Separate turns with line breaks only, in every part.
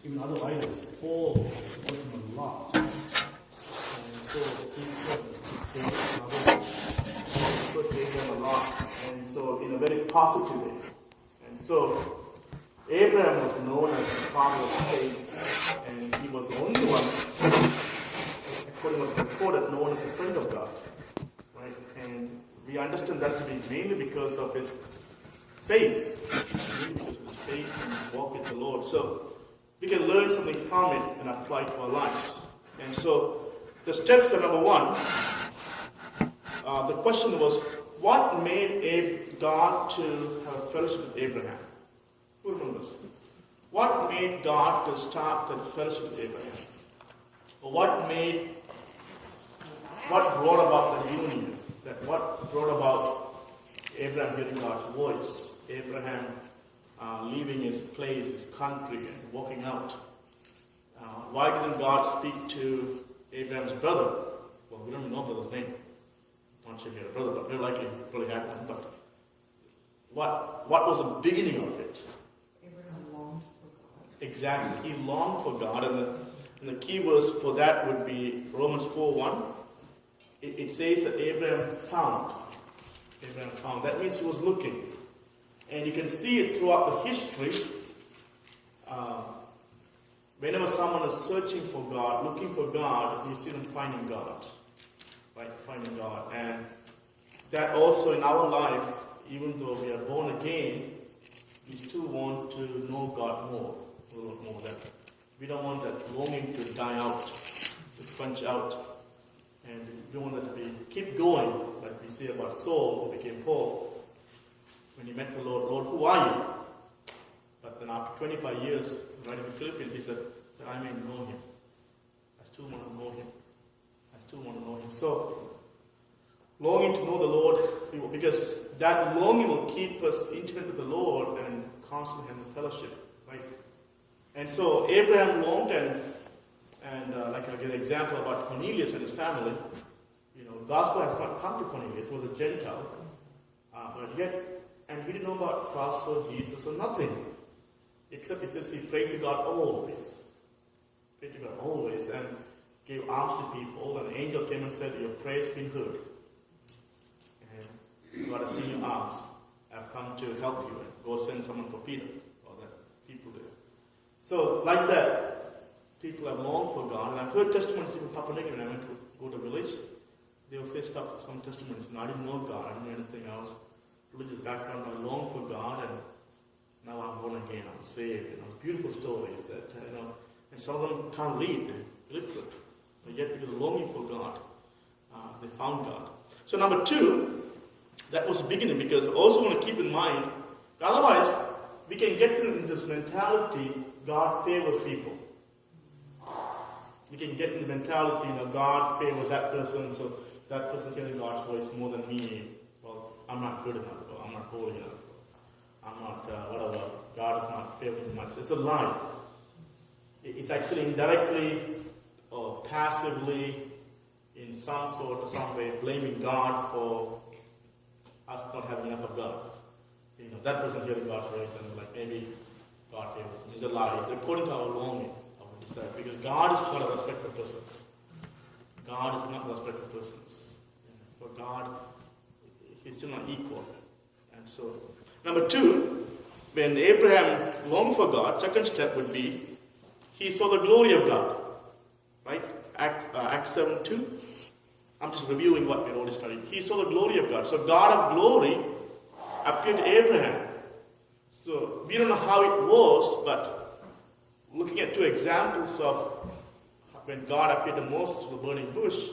even other idols. Paul was working a lot. And so he put Abraham a lot. And so in a very positive way. And so Abraham was known as the father of faith, and he was the only one, according to what's recorded, known as a friend of God. Right? And we understand that to be mainly because of his faith. Mainly because of his faith and his walk with the Lord. So we can learn something from it and apply it to our lives. And so the steps are number one. The question was, what made God to have fellowship with Abraham? Who remembers? What made God to start that fellowship with Abraham? Or what brought about the union? What brought about Abraham hearing God's voice? Abraham leaving his place, his country, and walking out. Why didn't God speak to Abraham's brother? Well, we don't even know brother's name. Not sure if he had a brother, but very likely he probably had one. But what was the beginning of it? Exactly. He longed for God, and the key verse for that would be Romans 4:1. It says that Abraham found. Abraham found. That means he was looking. And you can see it throughout the history. Whenever someone is searching for God, looking for God, you see them finding God. Right? Finding God. And that also in our life, even though we are born again, we still want to know God more. A little more. That we don't want that longing to die out, to quench out, and we want that to keep going, like we say about Saul, who became Paul. When he met the Lord, who are you? But then after 25 years, writing in the Philippines, he said, that I may know him. I still want to know him. I still want to know him. So, longing to know the Lord, because that longing will keep us intimate with the Lord and constantly having fellowship, right? And so Abraham longed, and like I give an example about Cornelius and his family. Gospel has not come to Cornelius; he was a Gentile, but yet, and we didn't know about cross or Jesus or nothing, except it says he prayed to God always, and gave alms to people. And an angel came and said, "Your prayer has been heard, and God has seen your alms. I've come to help you. And go send someone for Peter." So, like that, people have longed for God. And I've heard testimonies even Papua New Guinea when I went to go to a village. They will say stuff, some testimonies. I didn't know God. I didn't know anything. I was religious background. I longed for God, and now I'm born again. I'm saved. Beautiful stories that, and some of them can't read. They're illiterate. But yet, because of longing for God, they found God. So, number two, that was the beginning, because I also want to keep in mind, otherwise, we can get into this mentality, God favors people. We can get in the mentality, God favors that person, so that person hearing God's voice more than me. Well, I'm not good enough, or I'm not holy enough, or I'm not whatever. God is not favoring much. It's a lie. It's actually indirectly or passively, in some sort or some way, blaming God for us not having enough of God. That person hearing God's voice and like maybe God favors him. It's a lie. It's according to our longing, our desire. Because God is not a respecter of persons. God is not a respecter of persons. For God, He's still not equal. And so, number two, when Abraham longed for God, second step would be he saw the glory of God. Right? Acts 7:2. I'm just reviewing what we already studied. He saw the glory of God. So God of glory appeared to Abraham. So we don't know how it was, but looking at two examples of when God appeared to Moses with the burning bush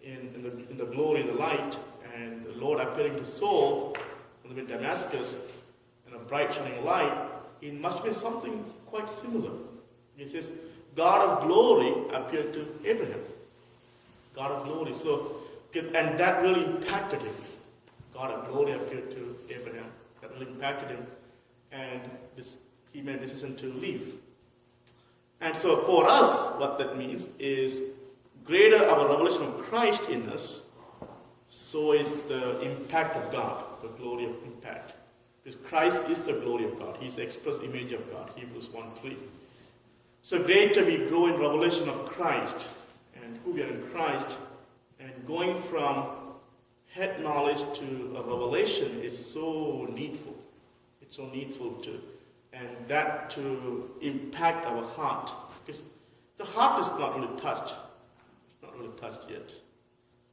in the glory, the light, and the Lord appearing to Saul in the Damascus in a bright shining light, it must be something quite similar. It says, God of glory appeared to Abraham. God of glory. So, and that really impacted him. God of glory appeared to Abraham. That really impacted him. And he made a decision to leave. And so for us, what that means is greater our revelation of Christ in us, so is the impact of God, the glory of impact. Because Christ is the glory of God. He's the express image of God, Hebrews 1:3. So greater we grow in revelation of Christ and who we are in Christ, and going from head knowledge to a revelation is so needful. It's so needful and that to impact our heart. Because the heart is not really touched. It's not really touched yet.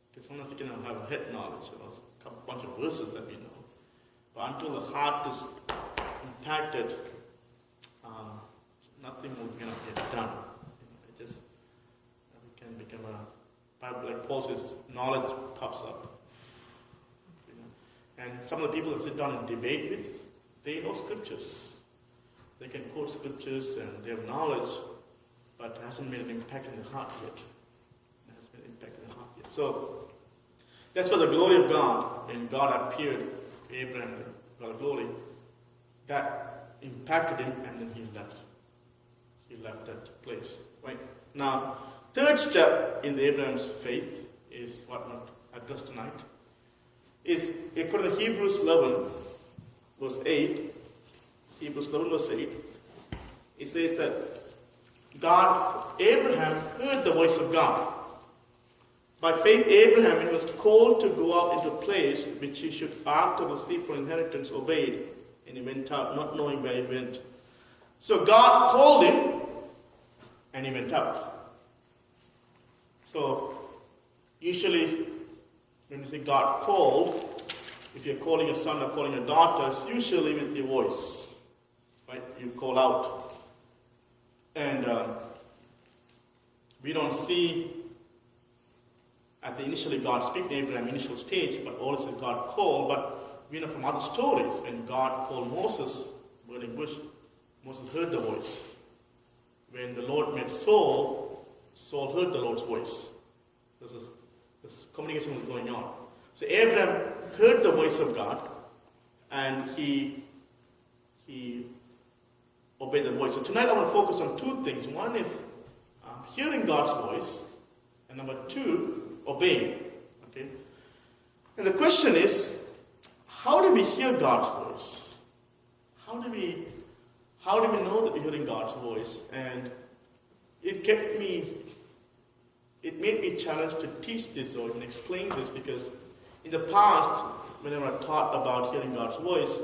Because sometimes we can have a head knowledge, a bunch of verses that we know. But until the heart is impacted, nothing will get done. It just we can become like Paul says, knowledge pops up. And some of the people that sit down and debate with, they know scriptures. They can quote scriptures and they have knowledge, but it hasn't made an impact in the heart yet. It hasn't made an impact in the heart yet. So that's where the glory of God, when God appeared to Abraham, God of glory, that impacted him, and then he left. He left that place. Right? Now, third step in the Abraham's faith is what not addressed tonight. Is according to Hebrews 11, verse 8. Hebrews 11, verse 8. It says that Abraham heard the voice of God. By faith, Abraham, he was called to go out into a place which he should after receive for inheritance, obeyed, and he went out, not knowing where he went. So God called him, and he went out. So usually, when we say God called, if you're calling a son or calling a daughter, it's usually with your voice. Right? You call out. And we don't see initially God speaking to Abraham, initial stage, but always God called. But we know from other stories, when God called Moses, burning bush, Moses heard the voice. When the Lord met Saul, Saul heard the Lord's voice. This communication was going on. So Abraham heard the voice of God, and he obeyed the voice. So tonight I want to focus on two things. One is hearing God's voice, and number two, obeying. Okay. And the question is, how do we hear God's voice? How do we know that we're hearing God's voice? And it made me challenged to teach this or and explain this, because in the past, whenever I taught about hearing God's voice,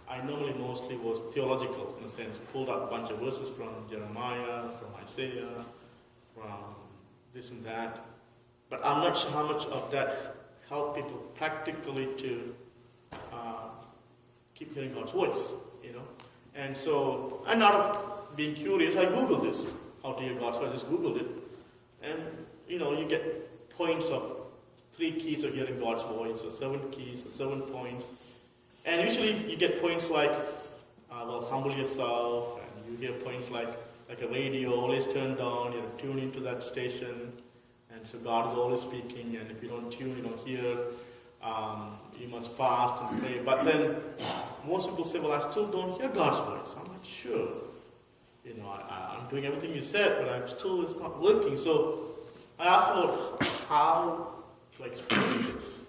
I normally mostly was theological, in a sense, pulled out a bunch of verses from Jeremiah, from Isaiah, from this and that. But I'm not sure how much of that helped people practically to keep hearing God's voice, And so, and out of being curious, I Googled this, how to hear God's voice. I just Googled it. And, you get points of 3 keys of hearing God's voice, or 7 keys, or 7 points. And usually you get points like, humble yourself, and you hear points like a radio, always turn down, you tune into that station, and so God is always speaking, and if you don't tune, you don't hear, you must fast and pray. But then most people say, well, I still don't hear God's voice. I'm not sure. I'm doing everything you said, but it's not working. So I asked the Lord, how to explain this?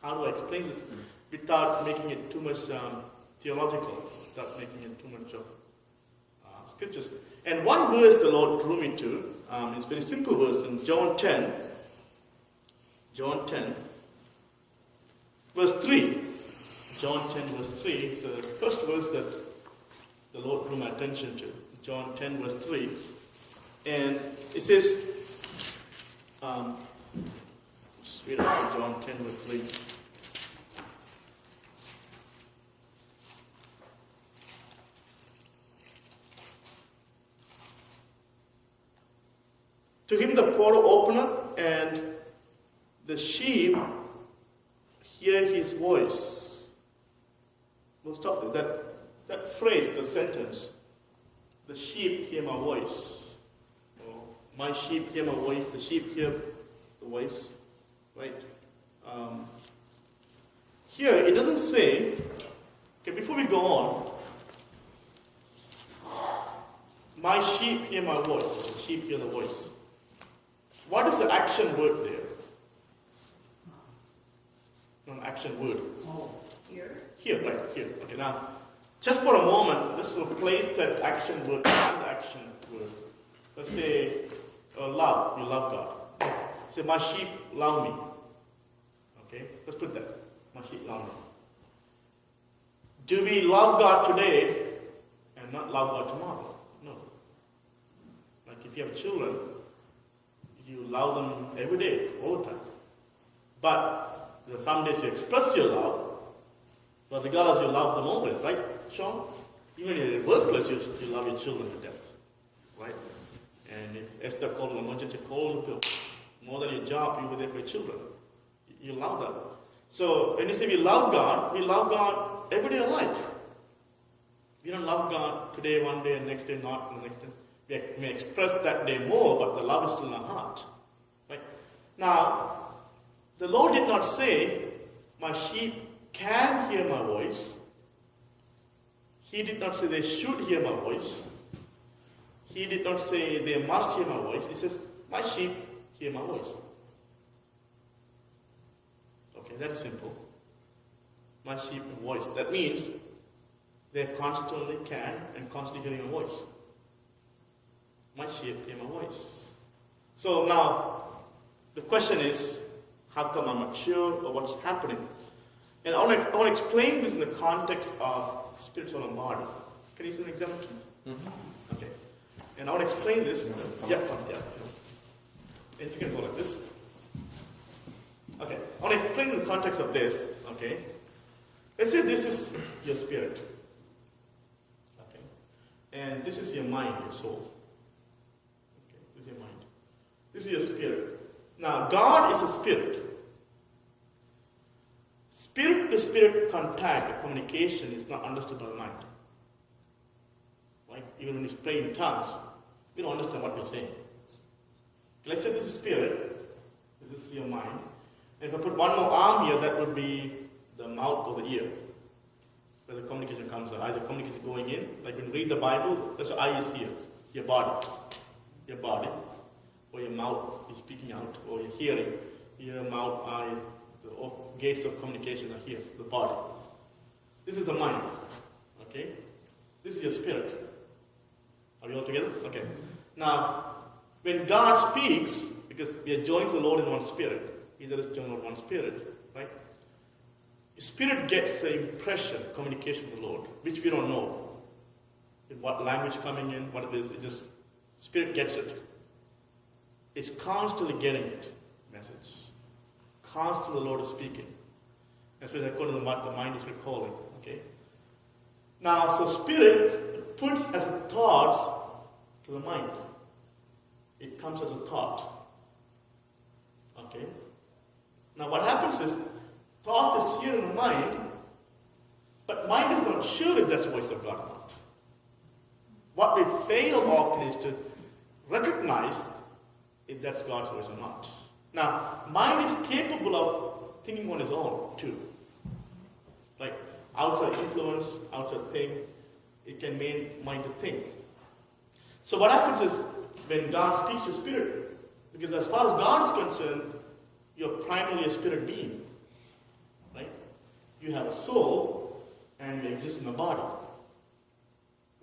How do I explain this without making it too much theological, without making it too much of scriptures? And one verse the Lord drew me to, is a very simple verse in John 10, verse 3. John 10, verse 3 is the first verse that the Lord drew my attention to. John 10, verse 3. And it says, just read out John 10, verse 3. To him the portal openeth, and the sheep hear his voice. We'll stop there. That phrase, the sentence, the sheep hear my voice. My sheep hear my voice, the sheep hear the voice. Right? Here, it doesn't say, okay, before we go on, my sheep hear my voice, or the sheep hear the voice. What is the action word there? An action word.
Here?
Here, right, here. Okay, now, just for a moment, this will play replace that action word with another action word. Let's say love. You love God. Say, my sheep love me. Okay, let's put that. My sheep love me. Do we love God today and not love God tomorrow? No. Like if you have children, you love them every day, all the time. But there are some days you express your love, but regardless you love them always, right, Sean? Even in your workplace, you love your children to death, right? And if Esther called an emergency call, more than your job, you were there for your children. You love them. So when you say we love God every day alike. We don't love God today, one day, and next day not, and the next day. We may express that day more, but the love is still in our heart. Right? Now, the Lord did not say, my sheep can hear my voice. He did not say they should hear my voice. He did not say they must hear my voice. He says, my sheep hear my voice. Okay, that is simple. My sheep voice. That means they constantly can and constantly hearing a voice. My sheep hear my voice. So now, the question is, how come I'm not sure of what's happening? And I want to explain this in the context of spirit, soul, and body. Can you see an example, Keith? Mm-hmm. Okay. And I want to explain this. Yeah, come. Yeah. And if you can go like this. Okay. I want to explain in the context of this. Okay. Let's say this is your spirit. Okay. And this is your mind, your soul. Okay. This is your mind. This is your spirit. Now, God is a spirit. Spirit-to-spirit contact or communication is not understood by the mind. Like, even when you pray in tongues, we don't understand what you're saying. Let's say this is spirit, this is your mind. And if I put one more arm here, that would be the mouth or the ear, where the communication comes out. Either communication going in, like when you read the Bible, that's the eye is here, your body, or your mouth is speaking out, or your hearing, your mouth, eye, the gates of communication are here, the body. This is the mind, okay? This is your spirit. Are we all together? Okay. Now, when God speaks, because we are joined to the Lord in one spirit, either is joined in one spirit, right? The spirit gets the impression, communication with the Lord, which we don't know. In what language coming in, what it is, it just, spirit gets it. It's constantly getting it, message. Constantly the Lord is speaking. That's why according to what the mind is recalling. Okay. Now, so spirit puts as a thoughts to the mind. It comes as a thought. Okay. Now, what happens is thought is here in the mind, but mind is not sure if that's the voice of God or not. What we fail often is to recognize if that's God's voice or not. Now, mind is capable of thinking on its own, too. Like, outside influence, outside thing, it can make mind to think. So what happens is, when God speaks to spirit, because as far as God is concerned, you're primarily a spirit being. Right? You have a soul, and you exist in a body.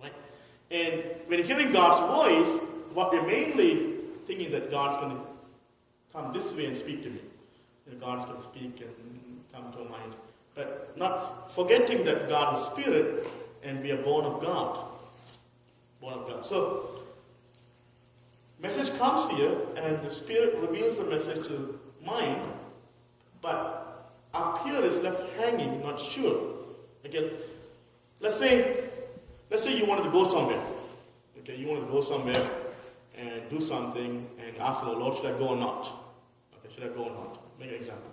Right? And when you're hearing God's voice, what we're mainly thinking that God's going to come this way and speak to me. And God's going to speak and come to our mind. But not forgetting that God is spirit and we are born of God. Born of God. So, message comes here and the spirit reveals the message to mind, but up here is left hanging, not sure. Okay, let's say you wanted to go somewhere. Okay, you wanted to go somewhere and do something and ask the Lord, should I go or not? Okay, should I go or not? Make an example.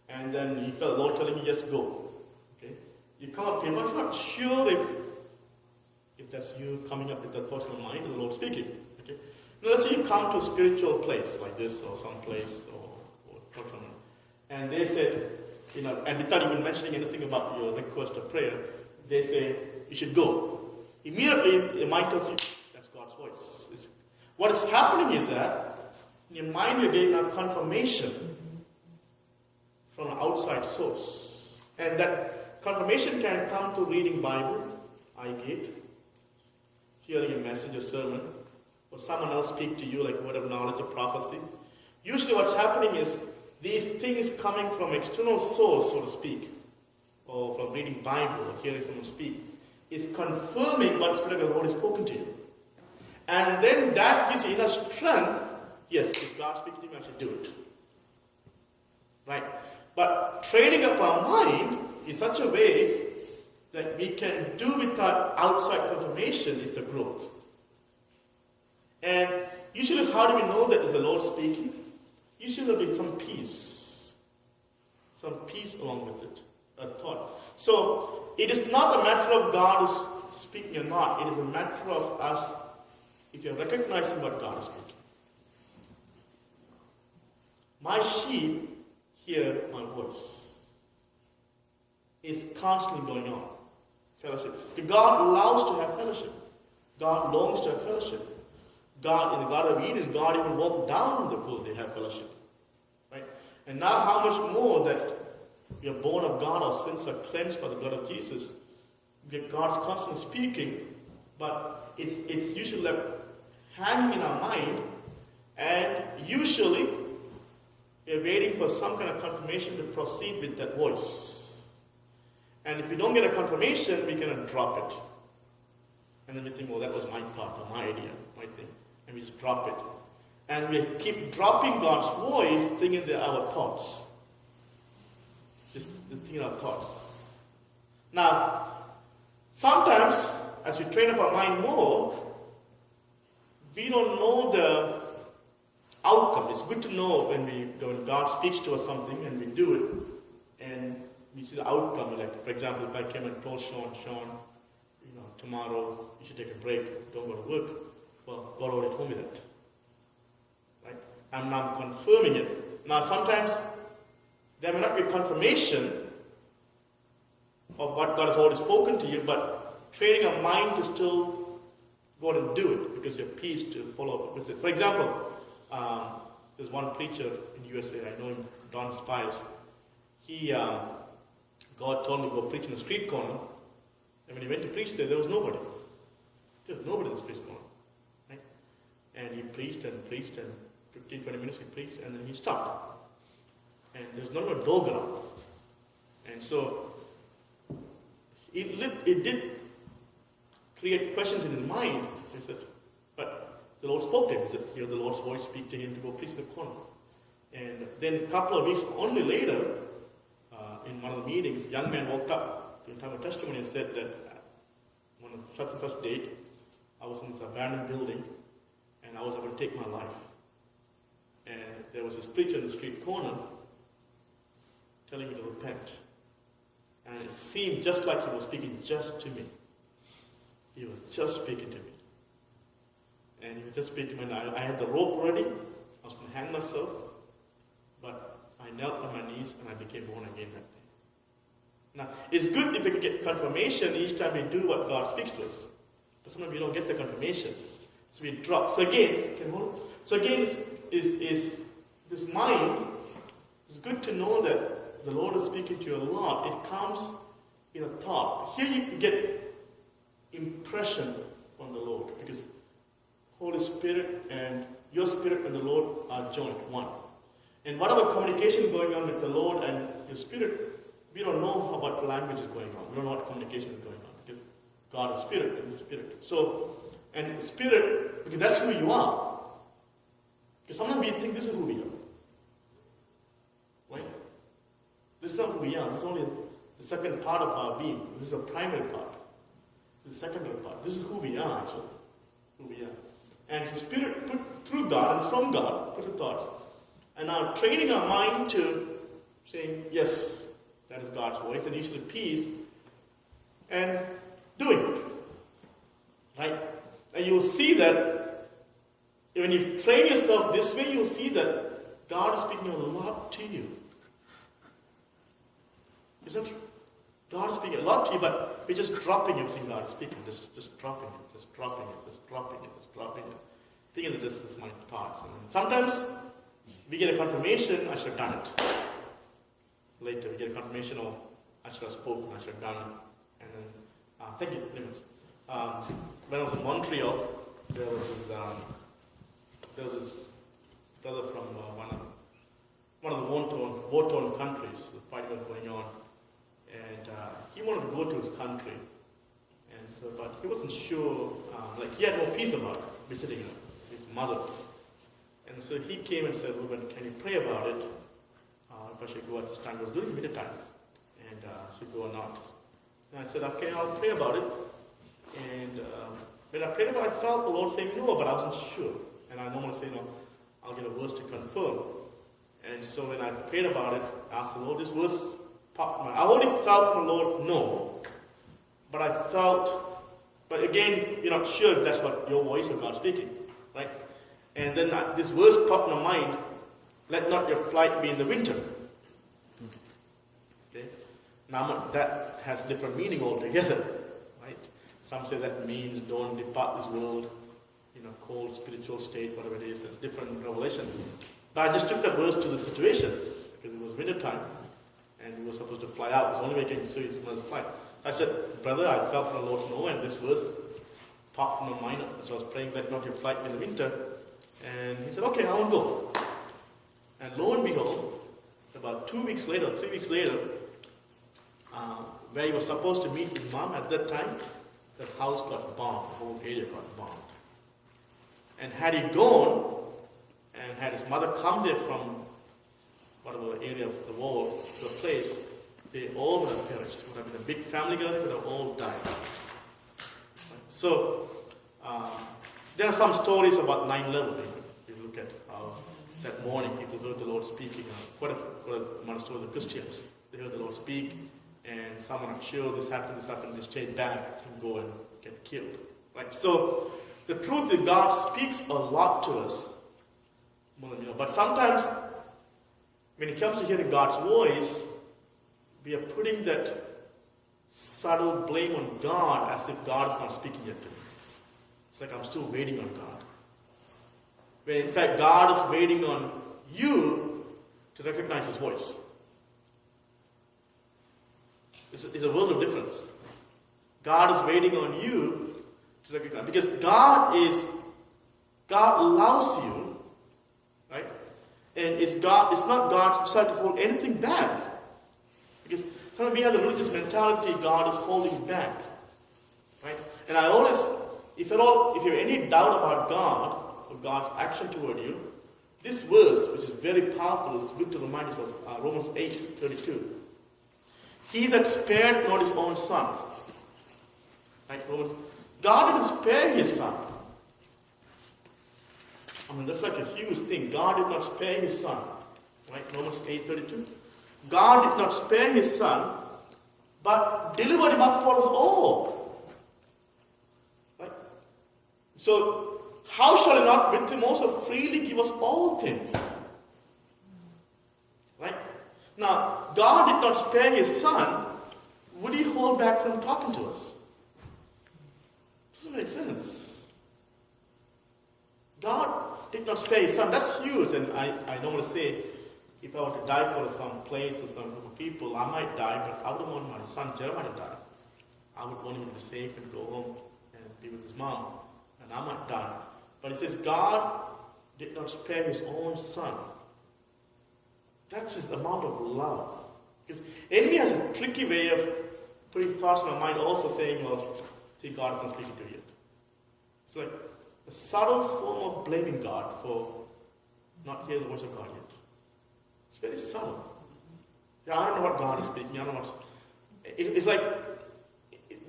And then you felt the Lord telling you, yes, go. Okay, you come up here, but you're not sure if that's you coming up with the thoughts in the mind or the Lord speaking. Okay, now let's say you come to a spiritual place like this or some place or and they said, and without even mentioning anything about your request or prayer, they say you should go. Immediately, your mind tells you that's God's voice. What is happening is that in your mind you're getting a confirmation from an outside source. And that confirmation can come to reading Bible, eye gate, hearing a message, a sermon, or someone else speak to you like a word of knowledge or prophecy, usually what's happening is these things coming from external source, so to speak, or from reading Bible or hearing someone speak, is confirming what the Spirit of the Lord has spoken to you. And then that gives you enough strength. Yes, is God speaking to me? I should do it. Right? But training up our mind in such a way that we can do without outside confirmation is the growth. And usually, how do we know that is the Lord speaking? Usually there'll be some peace. Some peace along with it. A thought. So, it is not a matter of God is speaking or not. It is a matter of us, if you're recognizing what God is speaking. My sheep hear my voice. It's constantly going on. Fellowship. God loves to have fellowship. God longs to have fellowship. God, in the Garden of Eden, God even walked down in the pool to have fellowship. Right? And now how much more that we are born of God, our sins are cleansed by the blood of Jesus. God's constantly speaking, but it's usually left hanging in our mind, and usually we are waiting for some kind of confirmation to proceed with that voice. And if we don't get a confirmation, we cannot drop it. And then we think, well, that was my thought or my idea, my thing. And we just drop it. And we keep dropping God's voice, thinking they're our thoughts. Just thinking our thoughts. Now, sometimes, as we train up our mind more, we don't know the outcome. It's good to know when God speaks to us something and we do it, and we see the outcome. Like, for example, if I came and told Sean, tomorrow you should take a break, don't go to work. Well, God already told me that. Right? And now I'm confirming it. Now, sometimes there may not be confirmation of what God has already spoken to you, but training our mind to still go out and do it because you have peace to follow up with it. For example, there's one preacher in USA, I know him, Don Spies. God told him to go preach in the street corner, and when he went to preach there was nobody. There was nobody in the street corner. Right? And he preached, and 15-20 minutes he preached, and then he stopped. And there's not a dog around. And so, it did create questions in his mind. He said, but the Lord spoke to him. He said, hear the Lord's voice speak to him to go preach in the corner. And then a couple of weeks only later, in one of the meetings, a young man walked up to time of testimony and said that on a such and such date, I was in this abandoned building and I was about to take my life. And there was this preacher in the street corner telling me to repent. And it seemed just like he was speaking just to me. He was just speaking to me. And he was just speaking to me. And I had the rope ready. I was going to hang myself. But I knelt on my knees and I became born again that day. Now, it's good if we can get confirmation each time we do what God speaks to us. But sometimes we don't get the confirmation. So we drop. So again, is this mind, it's good to know that the Lord is speaking to you a lot. It comes in a thought. Here you get impression from the Lord, because Holy Spirit and your spirit and the Lord are joined, one. And whatever communication going on with the Lord and your spirit, we don't know what language is going on. We don't know what communication is going on, because God is spirit and the spirit. So, and spirit, because that's who you are. Because sometimes we think this is who we are. Right? This is not who we are. This is only the second part of our being. This is the primary part. This is the secondary part. This is who we are, actually. Who we are. And the spirit put through God and from God, put the thoughts. And now training our mind to saying, yes, that is God's voice, and usually peace, and doing it. Right? And you'll see that when you train yourself this way, you'll see that God is speaking a lot to you. Isn't it? God is speaking a lot to you, but we're just dropping everything God is speaking, just dropping it, just dropping it, just dropping it, just dropping it. Thinking that this is my thoughts. And sometimes we get a confirmation, I should have done it. Later we get a confirmation, I should have spoken, I should have done it. And then, thank you very much. when I was in Montreal, there was this brother from one of the war-torn countries. The fighting was going on, and he wanted to go to his country, and so but he wasn't sure. He had no peace about visiting his mother, and so he came and said, "Ruban, can you pray about it? If I should go at this time?" It was during winter time, and should go or not. And I said, "Okay, I'll pray about it." And when I prayed about it, I felt the Lord saying no, but I wasn't sure. And I normally say, I'll get a verse to confirm. And so when I prayed about it, I asked the Lord, this verse popped in my mind. I already felt from the Lord no, but I felt, but again, you're not sure if that's what your voice or God speaking, right? And then this verse popped in my mind, let not your flight be in the winter. Okay? Now that has different meaning altogether, right? Some say that means don't depart this world, cold spiritual state, whatever it is. It's different revelation. But I just took that verse to the situation because it was winter time and we were supposed to fly out. It was only making sure he was going to fly. So I said, brother, I felt from the Lord no, and this verse popped in my mind. So I was praying, let not your flight be in the winter. And he said, okay, I won't go. And lo and behold, about 2 weeks later, 3 weeks later, where he was supposed to meet his mom at that time, the house got bombed, the whole area got bombed. And had he gone, and had his mother come there from whatever area of the wall to the place, they all would have perished. It would have been a big family gathering, would have all died. So, there are some stories about 9/11. If you look at that morning, people heard the Lord speaking. Quite a amount of stories of Christians. They heard the Lord speak, and someone, I'm sure this happened, they stayed back and go and get killed. Right? So, the truth is God speaks a lot to us, more than but sometimes when it comes to hearing God's voice, we are putting that subtle blame on God as if God is not speaking yet to me. It's like I'm still waiting on God. When in fact God is waiting on you to recognize His voice. It's a world of difference. God is waiting on you to recognize, because God loves you, right? And it's not God trying to hold anything back. Because sometimes we have the religious mentality God is holding back, right? And I always, if you have any doubt about God or God's action toward you, this verse, which is very powerful, is good to remind us of Romans 8:32. He that spared not his own son, right? God didn't spare his son. I mean, that's like a huge thing. God did not spare his son. Right? Romans 8:32. God did not spare his son, but delivered him up for us all. Right? So, how shall he not with him also freely give us all things? Right? Now, God did not spare his son. Would he hold back from talking to us? Doesn't make sense. God did not spare his son. That's huge. And I normally say, if I were to die for some place or some group of people, I might die, but I wouldn't want my son Jeremiah to die. I would want him to be safe and go home and be with his mom. And I might die. But it says, God did not spare his own son. That's his amount of love. Because enemy has a tricky way of putting thoughts in our mind, also saying, well, see, God is not speaking to you yet. It's like a subtle form of blaming God for not hearing the voice of God yet. It's very subtle. Yeah, I don't know what God is speaking. I don't know what. It's like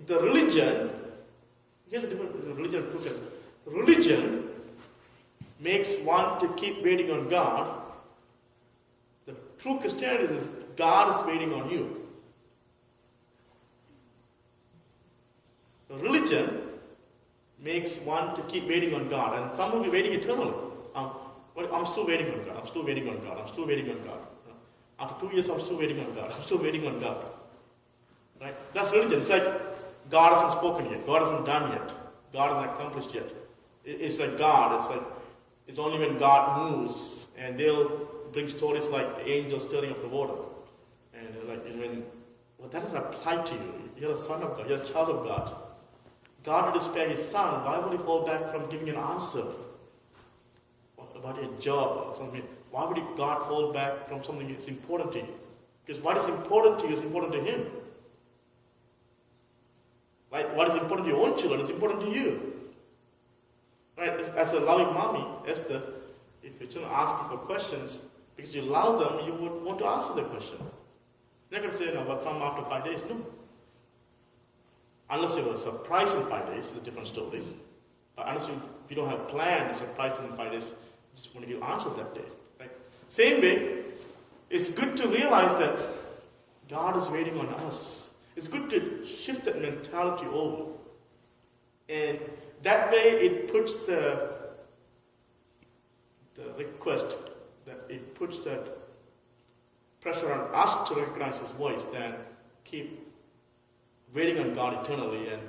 the religion. Here's a different religion. Look at it. Religion makes one to keep waiting on God. The true Christianity is God is waiting on you. The religion makes one to keep waiting on God, and some will be waiting eternally. I'm still waiting on God. I'm still waiting on God. I'm still waiting on God. After 2 years, I'm still waiting on God. I'm still waiting on God. Right? That's religion. It's like God hasn't spoken yet. God hasn't done yet. God hasn't accomplished yet. It's like God. It's like it's only when God moves, and they'll bring stories like the angels stirring up the water, and like when well, that doesn't apply to you. You're a son of God. You're a child of God. God would spare his son. Why would he hold back from giving an answer about a job or something? Why would God hold back from something that's important to you? Because what is important to you is important to him. Right? What is important to your own children is important to you. Right? As a loving mommy, Esther, if your children ask you for questions, because you love them, you would want to answer the question. You're not going to say, no, but come after 5 days. No. Unless you were surprised in 5 days, it's a different story. But unless if you don't have planned to surprise them in 5 days, you just want to give answers that day. Right? Same way, it's good to realize that God is waiting on us. It's good to shift that mentality over. And that way it puts the request, that it puts that pressure on us to recognize his voice than keep waiting on God eternally, and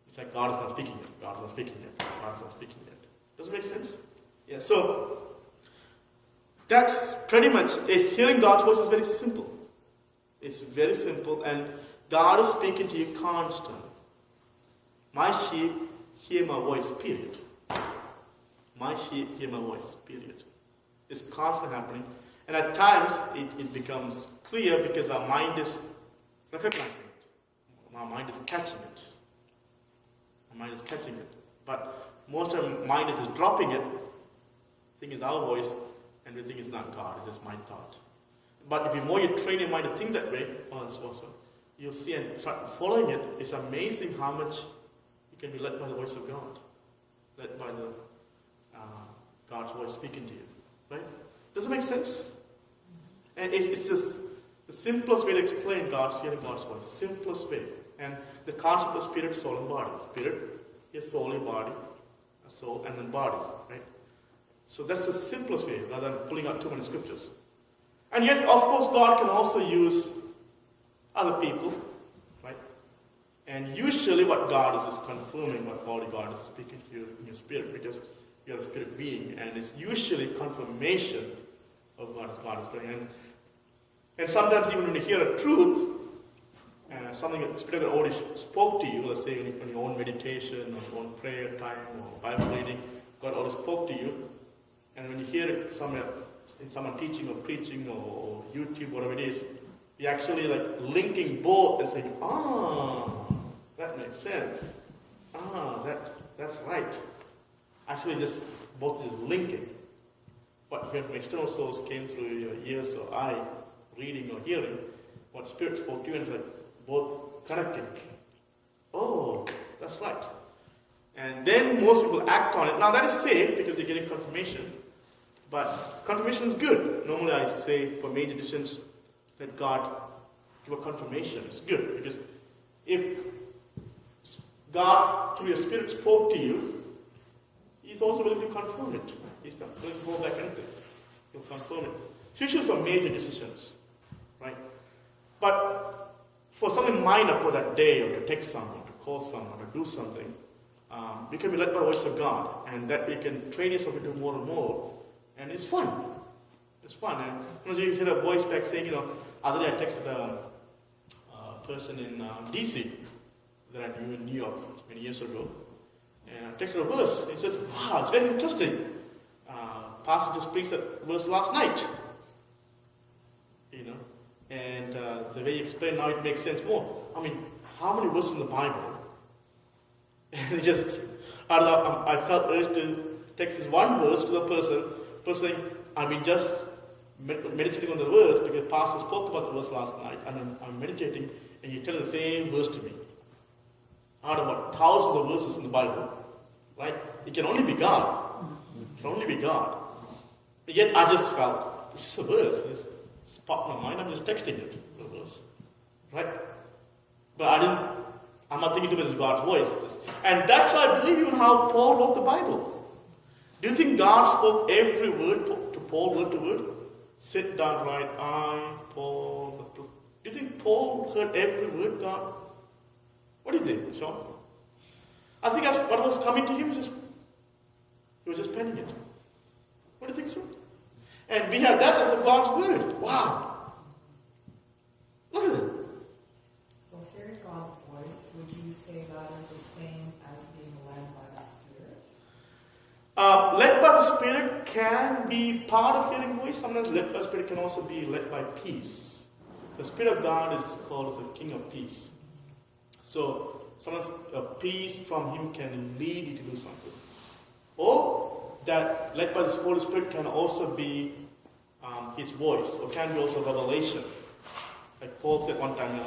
it's like God is not speaking yet, God is not speaking yet, God is not speaking yet. Does it make sense? Yeah, so that's pretty much, hearing God's voice is very simple. It's very simple, and God is speaking to you constantly. My sheep hear my voice, period. My sheep hear my voice, period. It's constantly happening. And at times, it becomes clear because our mind is recognizing it. Our mind is catching it. Our mind is catching it. But most of our mind is just dropping it. Think it's our voice, and we think it's not God, it's just my thought. But if you more you train your mind to think that way, you'll see and start following it. It's amazing how much you can be led by the voice of God. Led by the God's voice speaking to you. Right? Does it make sense? And it's just the simplest way to explain hearing God's voice. Simplest way. And the concept of spirit, soul, and body. Spirit, your soul, your body, a soul, and then body. Right? So that's the simplest way, rather than pulling out too many scriptures. And yet, of course, God can also use other people. Right? And usually what God is confirming what body God is speaking to you in your spirit, because you're a spirit being, and it's usually confirmation of what God is doing. And sometimes even when you hear a truth, something that the Spirit of God already spoke to you, let's say in your own meditation, or your own prayer time, or Bible reading, God already spoke to you, and when you hear it somewhere, in someone teaching or preaching or YouTube, whatever it is, you're actually like linking both and saying, that makes sense. That's right. Actually, both just linking. What you heard from external source came through your ears or eye, reading or hearing. What Spirit spoke to you, and it's like both connecting. Oh, that's right. And then most people act on it. Now that is safe because you're getting confirmation. But confirmation is good. Normally I say for major decisions, let God give a confirmation. It's good because if God through your Spirit spoke to you, He's also willing to confirm it. He's not willing to hold back anything. He'll confirm it. Usually for major decisions, right? But for something minor for that day, or to text someone, to call someone, to do something, we can be led by the voice of God, and that we can train yourself to do more and more. And it's fun. It's fun. And you hear a voice back saying, other day I texted a person in DC that I knew in New York many years ago. And I texted a verse. He said, wow, it's very interesting. Pastor just preached that verse last night. And the way you explain now, it makes sense more. I mean, how many verses in the Bible? And I felt urged to text this one verse to the person saying, just meditating on the verse because Pastor spoke about the verse last night, and I'm meditating, and you tell the same verse to me. Out of what, thousands of verses in the Bible, right? It can only be God. It can only be God. But yet I just felt, it's just a verse. It just popped in my mind. I'm just texting it, the verse. Right? But I'm not thinking of it as God's voice. And that's why I believe even how Paul wrote the Bible. Do you think God spoke every word to Paul, word to word? Sit down, right, Paul. Do you think Paul heard every word God? What do you think, Sean? I think that's what was coming to him, he was just penning it. What do you think so? And we have that as God's word. Wow. Look at that.
So hearing God's voice, would you say that is the same as being led by the Spirit?
Led by the Spirit can be part of hearing voice. Sometimes led by the Spirit can also be led by peace. The Spirit of God is called as the King of Peace. So sometimes a peace from Him can lead you to do something. Or that led by the Holy Spirit can also be His voice, or can be also revelation. Like Paul said one time,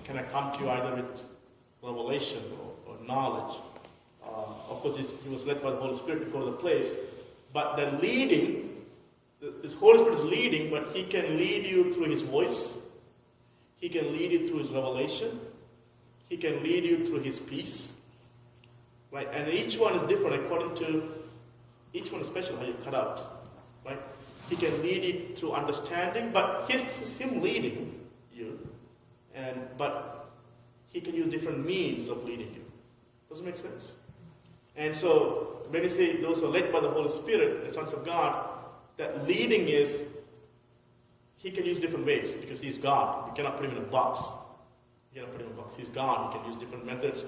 can I come to you either with revelation or knowledge? Of course, he was led by the Holy Spirit to go to the place. But the leading, His Holy Spirit is leading, but He can lead you through His voice. He can lead you through His revelation. He can lead you through His peace. Right? And each one is different according to, each one is special how you cut out. Right? He can lead you through understanding, but it's Him leading you. But He can use different means of leading you. Does it make sense? And so, when you say those are led by the Holy Spirit, the sons of God, that leading is, He can use different ways, because He's God. You cannot put Him in a box. You cannot put Him in a box. He's God. He can use different methods.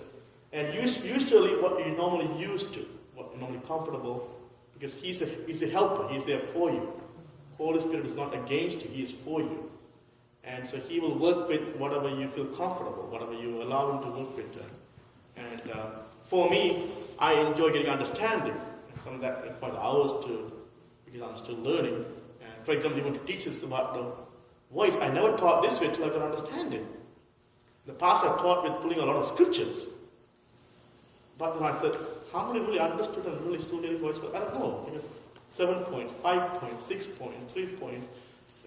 And usually what you're normally used to, what you're normally comfortable, because He's a helper. He's there for you. Holy Spirit is not against you. He is for you. And so He will work with whatever you feel comfortable, whatever you allow Him to work with. And for me, I enjoy getting understanding. Some of that requires hours because I'm still learning. And for example, even to teach us about the voice, I never taught this way until I got understanding. The pastor taught with pulling a lot of scriptures. But then I said, how many really understood and really still getting voice? I don't know. Because 7 points, 5 points, 6 points, 3 points.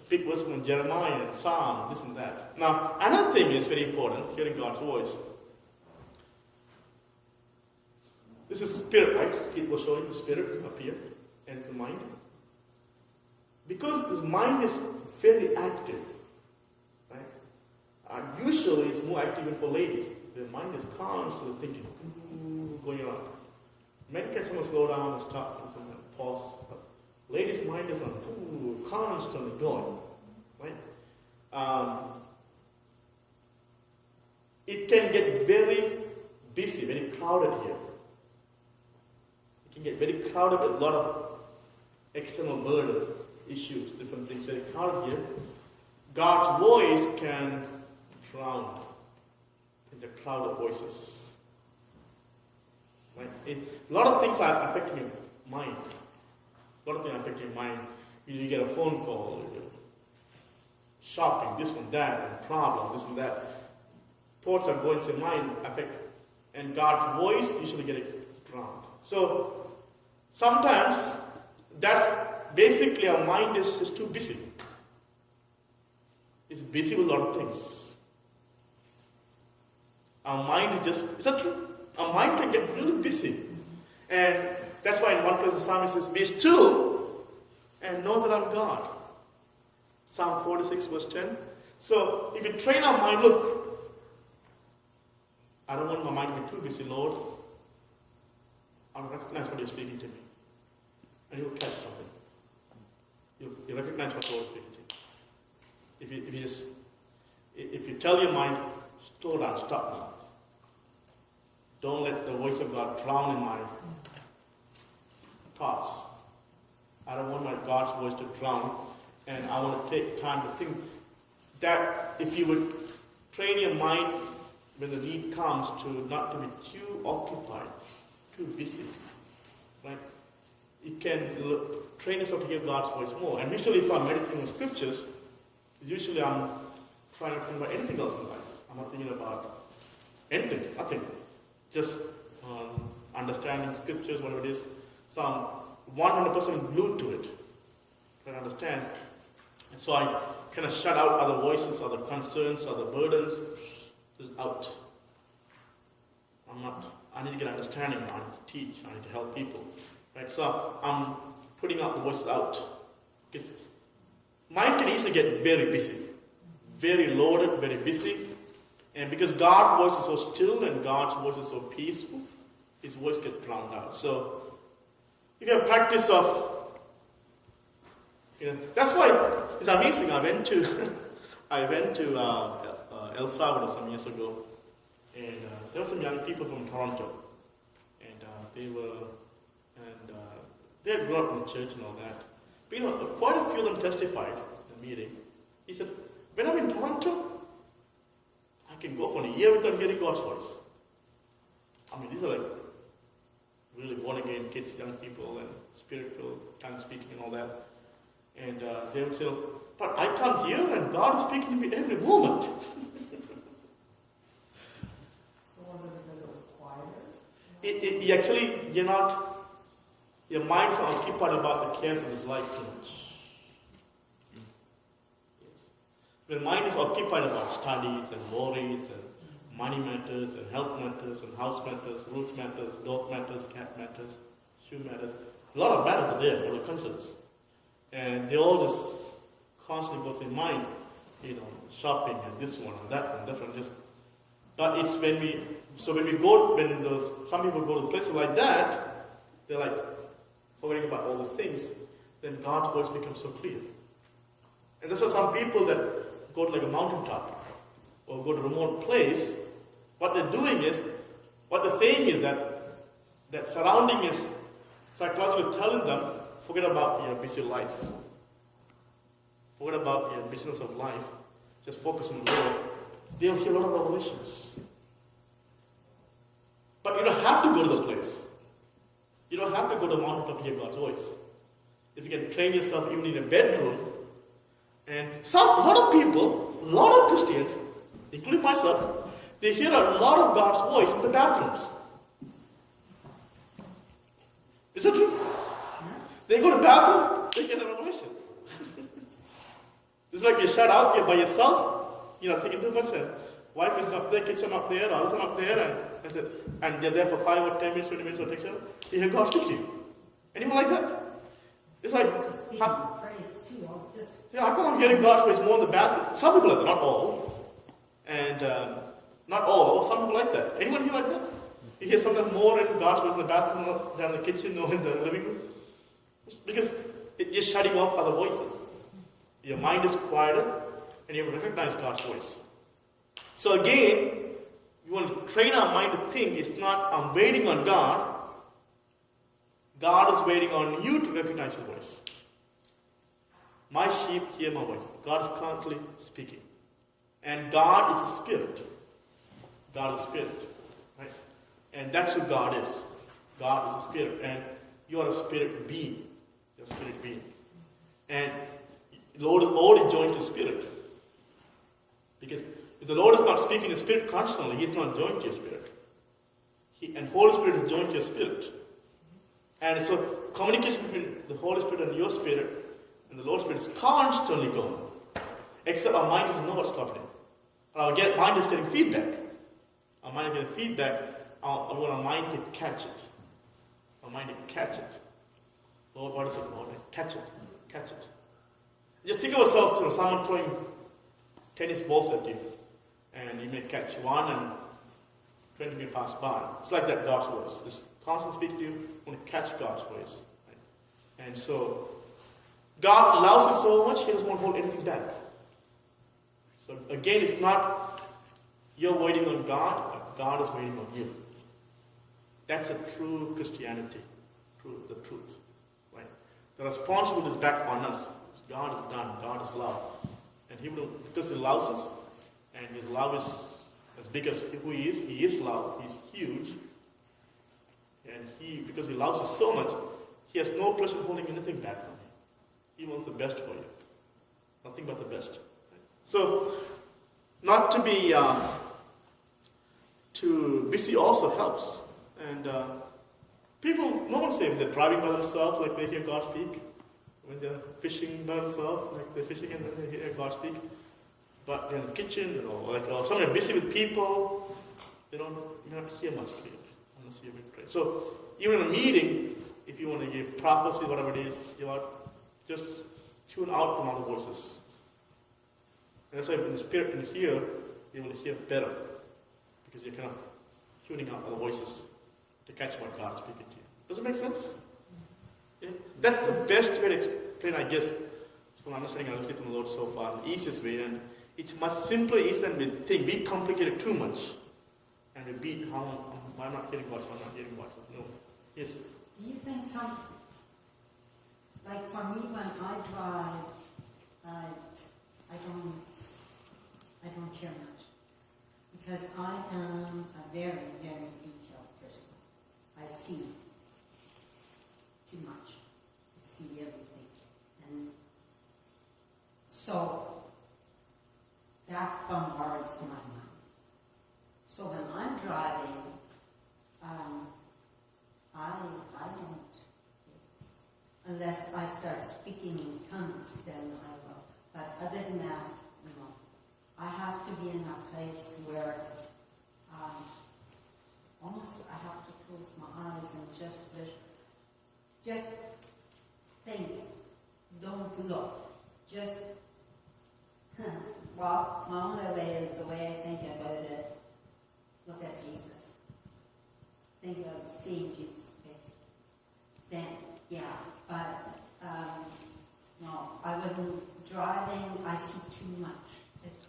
Big verse from Jeremiah and Psalm, this and that. Now, another thing is very important, hearing God's voice. This is spirit, right? It was showing the spirit up here, and it's the mind. Because this mind is very active, right? And usually it's more active even for ladies. Their mind is constantly thinking, going around. Men can sometimes slow down and stop and pause. But ladies' mind is on constantly going, right? It can get very busy, very crowded here. It can get very crowded with a lot of external burden, issues, different things, very crowded here. God's voice can drown in the crowd of voices. Right? A lot of things are affecting your mind. A lot of things are affecting your mind. You get a phone call, shopping, this and that, and problem, this and that. Thoughts are going through your mind, affect, and God's voice usually get drowned. So sometimes that's basically our mind is just too busy. It's busy with a lot of things. Our mind is just, is that true? Our mind can get really busy. And that's why in one place the psalmist says, be still and know that I'm God. Psalm 46 verse 10. So if you train our mind, look, I don't want my mind to be too busy, Lord. I'll recognize what you're speaking to me. And you'll catch something. You recognize what the Lord is speaking to you. If you tell your mind, slow down, stop now. Don't let the voice of God drown in my thoughts. I don't want my God's voice to drown, and I want to take time to think that if you would train your mind when the need comes to not to be too occupied, too busy, right? You can train yourself to hear God's voice more. And usually if I'm meditating on scriptures, usually I'm trying to think about anything else in life. I'm not thinking about anything, nothing. Just understanding scriptures, whatever it is. So I'm 100% glued to it. Trying to understand. And so I kind of shut out other voices, other concerns, other burdens. Just out. I need to get understanding. I need to teach. I need to help people. Right? So I'm putting out the voices out. Because mind can easily get very busy. Very loaded, very busy. And because God's voice is so still and God's voice is so peaceful, His voice gets drowned out. So you get a practice of, that's why it's amazing. I went to El Salvador some years ago, And there were some young people from Toronto. And they had grown up in the church and all that. But quite a few of them testified in the meeting. He said, when I'm in Toronto, I can go for a year without hearing God's voice. I mean, these are like really born-again kids, young people, and spirit-filled, tongue speaking and all that. And they would say, but I come here and God is speaking to me every moment.
So was it because it was quieter?
Actually, your mind's not occupied about the cares of this life too much. Yes. When mind is occupied about studies and worries and money matters and health matters and house matters, roots matters, dog matters, cat matters, shoe matters, a lot of matters are there, all the concerns. And they all just constantly go through mind, shopping and this one and that one, that one. But it's when some people go to places like that, they're like forgetting about all those things, then God's voice becomes so clear. And that's why some people that go to like a mountaintop or go to a remote place, what they're saying is that surrounding is psychologically telling them, forget about your busy life. Forget about your business of life. Just focus on the Lord. They'll hear a lot of revelations. But you don't have to go to the place. You don't have to go to the mountain to hear God's voice. If you can train yourself even in a bedroom, and a lot of Christians, including myself, they hear a lot of God's voice in the bathrooms. Is that true? They go to the bathroom, they get a revelation. It's like you're shut out, you're by yourself, you're not thinking too much. Wife is not there, kids are not there, others are not there, and they're there for 5 or 10 minutes, 20 minutes, or take care. You hear God speak to you. Anyone like that? It's like,
praise too.
how come I'm hearing God's voice more in the bathroom? Some people like that, not all. And not all, some people like that. Anyone here like that? You hear sometimes more in God's voice in the bathroom than in the kitchen or in the living room? Because you're shutting off other voices. Your mind is quieted and you recognize God's voice. So again, you want to train our mind to think it's not I'm waiting on God. God is waiting on you to recognize His voice. My sheep hear my voice. God is constantly speaking. And God is a spirit. God is spirit. Right? And that's who God is. God is a spirit. And you are a spirit being. You're a spirit being. And the Lord is already joined to spirit. Because if the Lord is not speaking in spirit constantly, He is not joined to your spirit. And Holy Spirit is joined to your spirit. And so communication between the Holy Spirit and your spirit and the Lord's Spirit is constantly going. Except our mind doesn't know what's happening. Our mind is getting feedback. Our mind is getting feedback. I want our mind to catch it. Our mind to catch it. Lord, what is it, Lord? Catch it. Catch it. Just think of yourself, someone throwing tennis balls at you. And you may catch one and 20 minutes pass by. It's like that, God's voice. Just constantly speak to you. You want to catch God's voice. Right? And so, God loves you so much, He doesn't want to hold anything back. So again, it's not you're waiting on God, but God is waiting on you. That's a true Christianity. The truth. Right? The responsibility is back on us. God is done. God is love. And because He loves us, and His love is as big as who He is love. He's huge. And because He loves us so much, He has no pleasure in holding anything back from you. He wants the best for you. Nothing but the best. So, not to be too busy also helps. And no one says if they're driving by themselves, like they hear God speak. When they're fishing by themselves, like they're fishing and they hear God speak. But in the kitchen, or someone busy with people, you don't hear much clearly unless you're with prayer. So, even in a meeting, if you want to give prophecy, whatever it is, you are just tune out from other voices. And that's why in the spirit in here, you will hear better. Because you're kind of tuning out other voices to catch what God is speaking to you. Does it make sense? Yeah? That's the best way to explain, I guess, from understanding our from the Lord so far, the easiest way. And it's much simpler easy than we think. We complicate it too much. we beat, I'm not hearing God, so I'm not hearing God. No. Yes.
Do you think some, like for me when I drive, I don't hear much. Because I am a very, very detailed person. I see too much. I see everything. And so that bombards my mind. So when I'm driving, I don't, unless I start speaking in tongues, then I will. But other than that, no. I have to be in a place where almost I have to close my eyes and just think. Don't look. Just, well, my only way is the way I think about it. Look at Jesus. Think of seeing Jesus' face. Then, yeah, but no, I wouldn't. Driving, I see too much,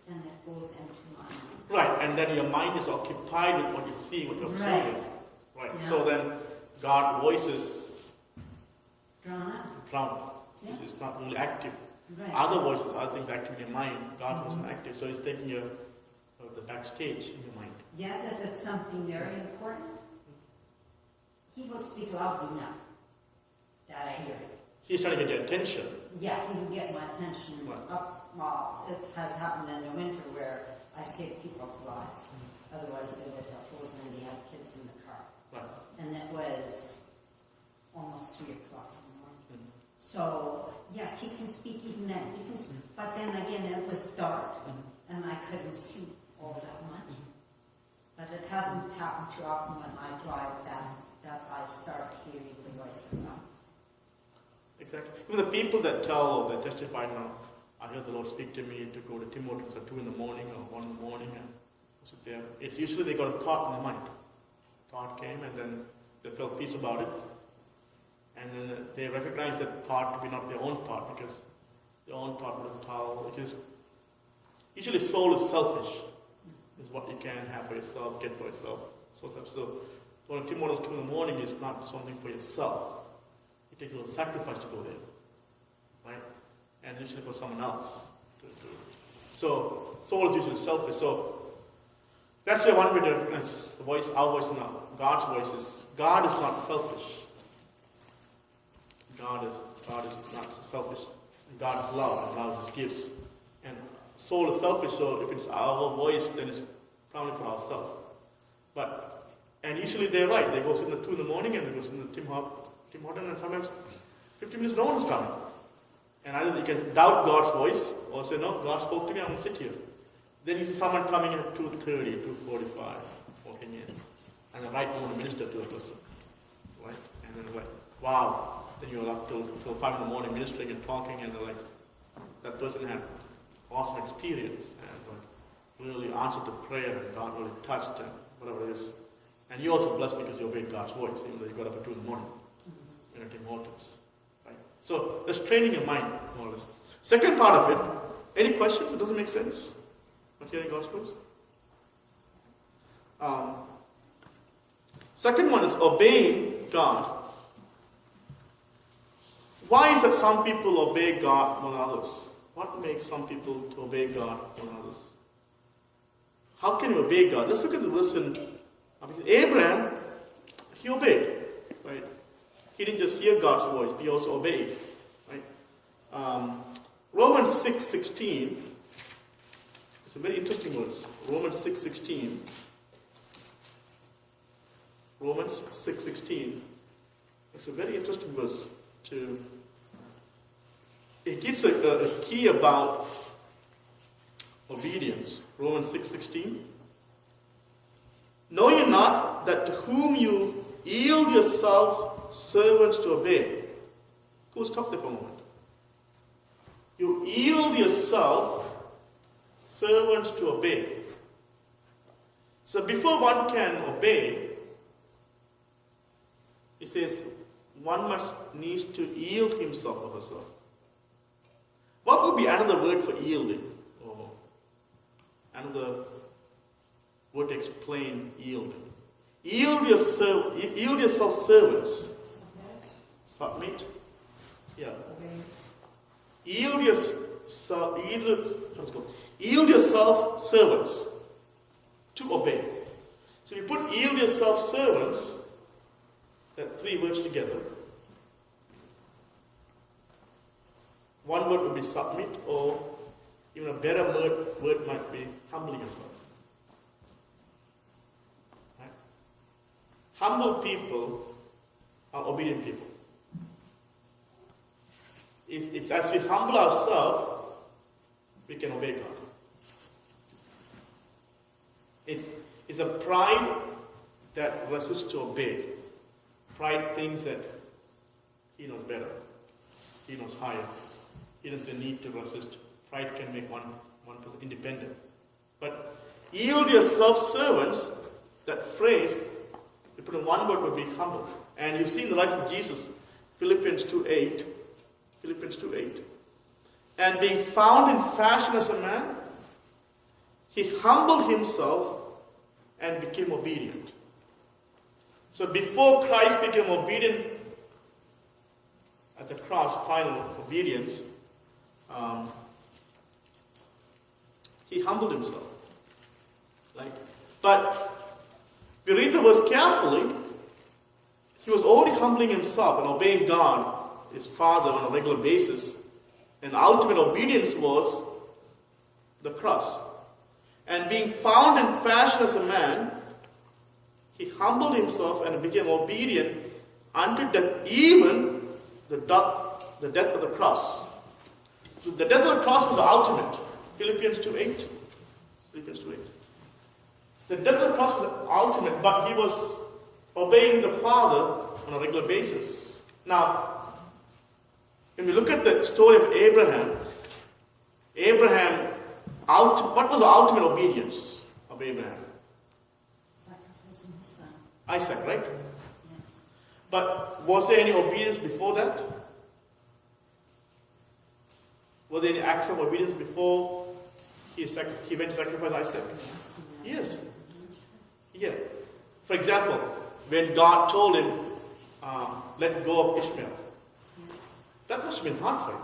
and it goes into my mind.
Right, and then your mind is occupied with what you see, what you're observing. Right.
Yeah.
So then, God's voice is
Drown
drowned.
Yeah.
It's not really active.
Right.
Other voices, other things active in your mind. God wasn't active, so He's taking you the backstage in your mind.
Yet, if it's something very important, He will speak loudly enough that I hear it.
He's trying to get your attention.
Yeah, He will get my attention
Right.
up. Well, it has happened in the winter where I saved people's lives. Otherwise, they would have frozen and they had kids in the car.
Right.
And it was almost 3 o'clock in the morning. So, yes, He can speak even then. He can speak, but then again, it was dark, and I couldn't see all that much. But it hasn't happened too often when I drive that I start hearing the voice of God.
Exactly. Even the people that tell or they testify now, I heard the Lord speak to me to go to Tim Hortons at 2 in the morning or 1 in the morning and sit there. It's usually they got a thought in their mind. Thought came and then they felt peace about it. And then they recognize that thought to be not their own thought because their own thought would tell. Because usually soul is selfish. Is what you can have for yourself, get for yourself. So going to Tim Hortons 2 in the morning is not something for yourself. It takes a little sacrifice to go there. Right? And usually for someone else. So soul is usually selfish. So that's the one way to recognize the voice, our voice, and God's voice is. God is not selfish. God is not selfish. God is love, and love just gives. And soul is selfish, so if it's our voice, then it's probably for ourselves. And usually they're right. They go sit at 2 in the morning and they go sit in the Tim Hortons, and sometimes 15 minutes no one's coming. And either you can doubt God's voice or say, no, God spoke to me, I'm going to sit here. Then you see someone coming at 2:30, 2:45, walking in. And the right moment to minister to a person. Right? And then it's like, wow. Then you're up till 5 in the morning ministering and talking, and they're like, that person had awesome experience and really answered the prayer, and God really touched and whatever it is. And you're also blessed because you obeyed God's voice, even though you got up at 2 in the morning in a Tim Hortons. Right? So that's training your mind, more or less. Second part of it, any questions? It doesn't make sense. Not hearing God's voice. Second one is obeying God. Why is it some people obey God more than others? What makes some people to obey God more than others? How can you obey God? Let's look at the verse in Abraham. He obeyed, right? He didn't just hear God's voice, but he also obeyed, right? Romans 6:16. It's a very interesting verse. Romans 6:16. Romans 6:16. It's a very interesting verse. It gives a key about obedience. Romans 6:16. Know ye not that to whom you yield yourself servants to obey? Go stop there for a moment. You yield yourself servants to obey. So before one can obey, it says one needs to yield himself or herself. What would be another word for yielding? Or another word to explain yield. Yield yourself servants. Submit. Yeah. Yield yourself servants to obey. So if you put yield yourself servants, that three words together, one word would be submit, or even a better word might be humble yourself. Right? Humble people are obedient people. It's as we humble ourselves, we can obey God. It's a pride that resists to obey. Pride thinks that he knows better. He knows higher. He doesn't need to resist. Pride can make one person independent. But yield yourself servants, that phrase, you put in one word would be humble. And you see in the life of Jesus, Philippians 2:8. And being found in fashion as a man, he humbled himself and became obedient. So before Christ became obedient at the cross, final obedience, he humbled himself. Right? But if you read the verse carefully, he was already humbling himself and obeying God, his Father, on a regular basis. And ultimate obedience was the cross. And being found in fashion as a man, he humbled himself and became obedient unto death, even the death of the cross. So the death of the cross was the ultimate. Philippians 2:8. The death of the cross was the ultimate, but he was obeying the Father on a regular basis. Now, when we look at the story of Abraham, what was the ultimate obedience of Abraham?
Sacrificing his son.
Isaac, right?
Yeah.
But was there any obedience before that? Were there any acts of obedience before he went to sacrifice Isaac? Yes. Yeah. For example, when God told him, let go of Ishmael, that must have been hard for him.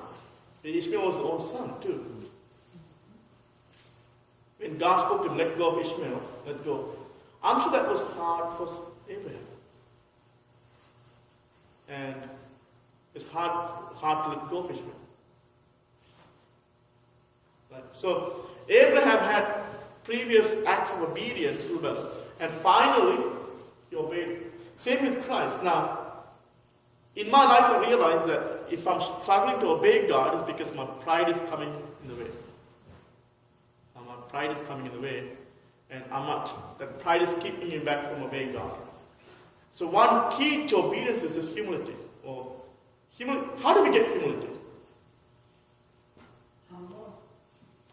Ishmael was his own son too. When God spoke to him, let go of Ishmael, let go. I'm sure that was hard for Abraham. And it's hard to let go of Ishmael. Right? So Abraham had previous acts of obedience, Ruban, and finally he obeyed. Same with Christ. Now, in my life I realized that if I'm struggling to obey God, it's because my pride is coming in the way. My pride is coming in the way, and that pride is keeping me back from obeying God. So one key to obedience is this humility. How do we get humility?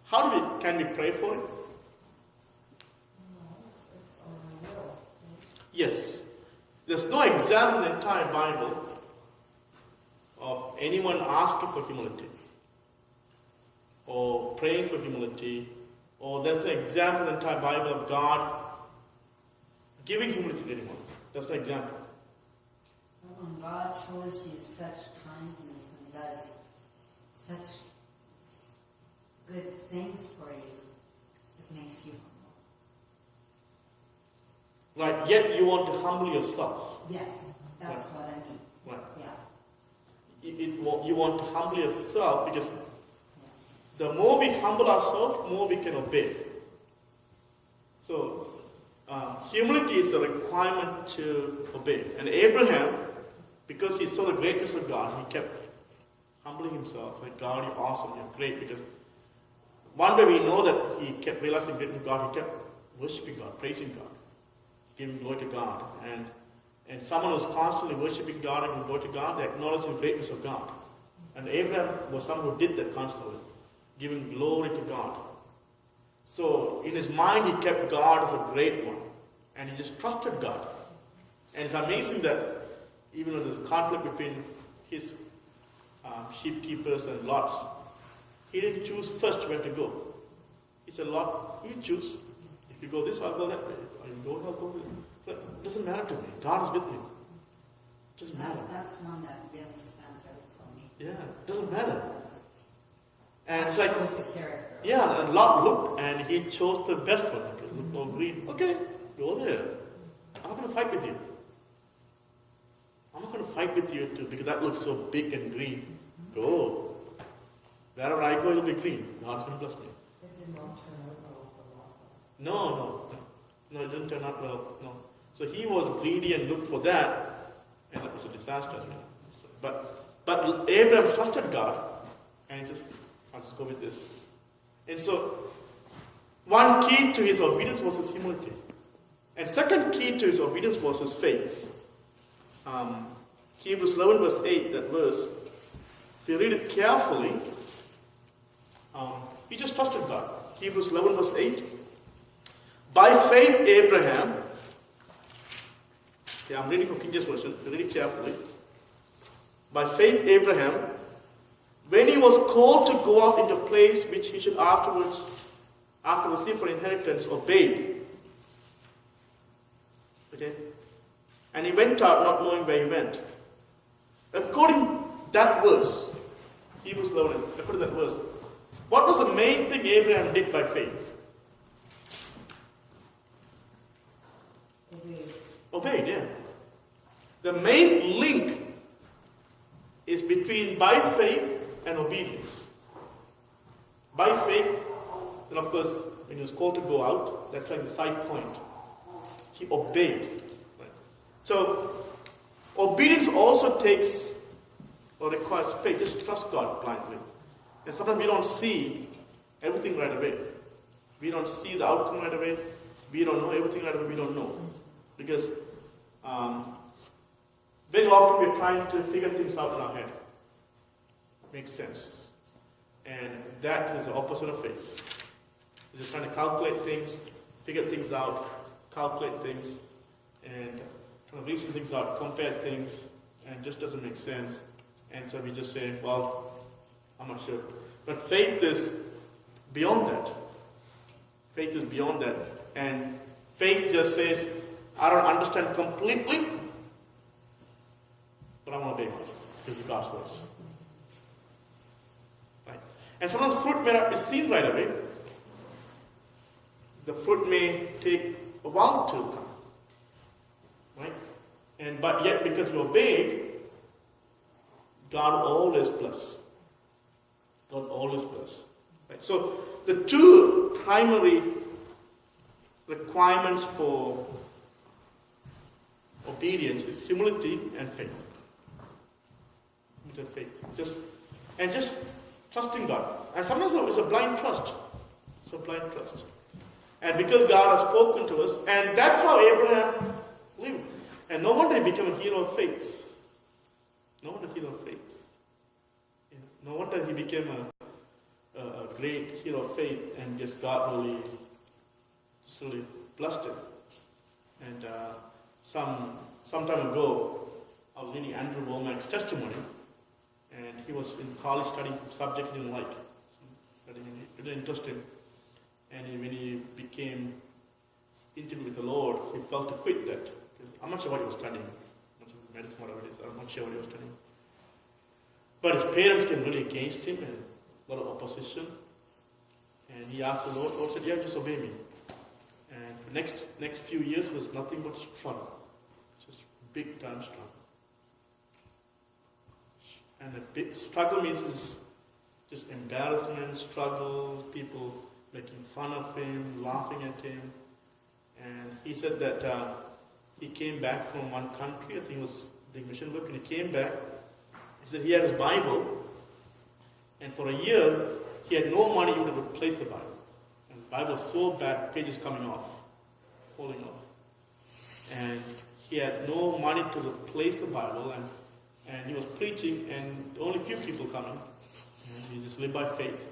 Humble.
Can we pray for it?
No, it's on the will.
Yes. There's no example in the entire Bible of anyone asking for humility or praying for humility, or there's no example in the entire Bible of God giving humility to anyone. There's no example.
When God shows you such kindness and does such good things for you, it makes you humble.
Right, yet you want to humble yourself.
Yes, that's what I mean.
Right.
Yeah.
You want to humble yourself because the more we humble ourselves, more we can obey. So, humility is a requirement to obey. And Abraham, because he saw the greatness of God, he kept humbling himself. Like, God, you're awesome, you're great. Because one way we know that he kept realizing the greatness of God, he kept worshiping God, praising God, giving glory to God. And someone who's constantly worshiping God and giving glory to God, they acknowledge the greatness of God. And Abraham was someone who did that constantly, giving glory to God. So in his mind, he kept God as a great one. And he just trusted God. And it's amazing that even when there's a conflict between his sheep keepers and Lot's, he didn't choose first where to go. He said, Lot, you choose. If You go this, I'll go that way. You go, I'll go this. So it doesn't matter to me. God is with me. It doesn't matter.
That's one that really stands out for me.
Yeah, it doesn't matter. And
That
it's like,
shows the character.
yeah, and Lot looked and he chose the best one. It looked more green. Okay, go there. I'm not going to fight with you. I'm not going to fight with you too because that looks so big and green. Go. Wherever I go, it'll be green. God's going to bless me.
It did not turn out well for Lot.
No, it didn't turn out well. No. So he was greedy and looked for that, and that was a disaster. But Abraham trusted God, and he just, I'll just go with this. And so, one key to his obedience was his humility. And second key to his obedience was his faith. Hebrews 11 verse 8, that verse, if you read it carefully, he just trusted God. Hebrews 11 verse 8. By faith Abraham, okay, I'm reading from King James Version, read it carefully. By faith Abraham, when he was called to go out into a place which he should afterwards, after receive for inheritance, obeyed. Okay? And he went out not knowing where he went. According to that verse, Hebrews 11, according to that verse, what was the main thing Abraham did by faith? Obeyed, yeah. The main link is between by faith and obedience. By faith, and of course, when he was called to go out, that's like the side point. He obeyed. Right? So, obedience also takes or requires faith. Just trust God blindly. And sometimes we don't see everything right away. We don't see the outcome right away. We don't know everything right away. We don't know. Because very often we're trying to figure things out in our head. Makes sense. And that is the opposite of faith. You're just trying to calculate things, figure things out, calculate things, and trying to reason things out, compare things, and it just doesn't make sense. And so we just say, well, I'm not sure. But faith is beyond that. Faith is beyond that. And faith just says, I don't understand completely, but I'm going to obey God because it's God's voice. Right? And sometimes fruit may not be seen right away. The fruit may take a while to come. Right? But yet, because we obeyed, God always bless. God always bless. Right? So, the two primary requirements for obedience is humility and faith. Humility and faith. Just trusting God. And sometimes it's a blind trust. It's a blind trust. And because God has spoken to us, and that's how Abraham lived. And no wonder he became a hero of faith. No wonder hero of faith. No wonder he became a great hero of faith, and just God really blessed him. And some time ago, I was reading Andrew Womack's testimony, and he was in college studying some subject he didn't like. It didn't interest him. And when he became intimate with the Lord, he felt to quit that. I'm not sure what he was studying. Medicine, whatever it is. I'm not sure what he was studying. But his parents came really against him, and a lot of opposition. And he asked the Lord, Lord said, yeah, just obey me. And for next few years was nothing but struggle. Just big time struggle. And a big struggle means just embarrassment, struggle, people making fun of him, laughing at him. And he said that he came back from one country, I think it was doing mission work, and he came back. He said he had his Bible, and for a year he had no money even to replace the Bible. And his Bible was so bad, pages coming off, falling off. And he had no money to replace the Bible, and he was preaching, and only few people coming. And he just lived by faith.